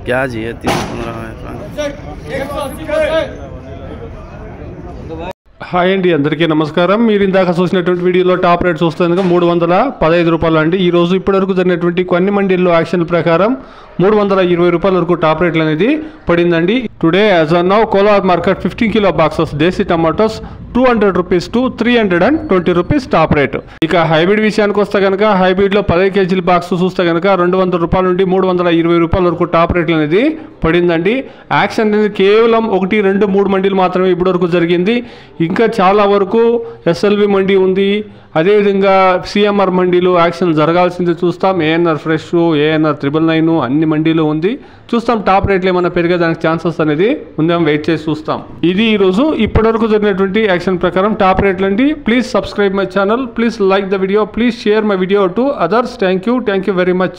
क्या जी है 315 है। హాయ్ అండి, అందరికీ నమస్కారం. మీరు ఇందాక చూసినటువంటి వీడియోలో టాప్ రేట్ చూస్తే కనుక 315 రూపాయలు అండి. ఈ రోజు ఇప్పటివరకు జరిగినటువంటి కొన్ని మండీల్లో యాక్షన్ ప్రకారం 320 రూపాయల వరకు టాప్ రేట్లు అనేది పడిందండి. Today as on now Kolar market 15 kilo boxes desi tomatoes 200 rupees to 320 rupees top rate. ఇక హైబ్రిడ్ విషయానికి వస్తే కనుక హైబ్రిడ్ లో 10 కేజీల బాక్స్ చూస్తే కనుక 200 రూపాయల నుండి 320 రూపాయల వరకు టాప్ రేట్లు అనేది పడిందండి. యాక్షన్ అనేది కేవలం 1, 2, 3 మండీలు మాత్రమే ఇప్పటివరకు జరిగింది. ఇంకా చాలా వరకు ఎస్ఎల్వి మండీ ఉంది, అదేవిధంగా సిఎంఆర్ మండీలు యాక్షన్ జరగాల్సింది చూస్తాం. ఏఎన్ఆర్ ఫ్రెష్, ఏఎన్ఆర్ 999 అన్ని మండీలు ఉంది. చూస్తాం టాప్ రేట్లు ఏమైనా పెరిగేదానికి ఛాన్సెస్ అనేది ఉందేమో, వెయిట్ చేసి చూస్తాం. ఇది ఈరోజు ఇప్పటివరకు జరిగినటువంటి యాక్షన్ ప్రకారం టాప్ రేట్లు అండి. Please subscribe my channel, please like the video, please share my video to others. Thank you very much.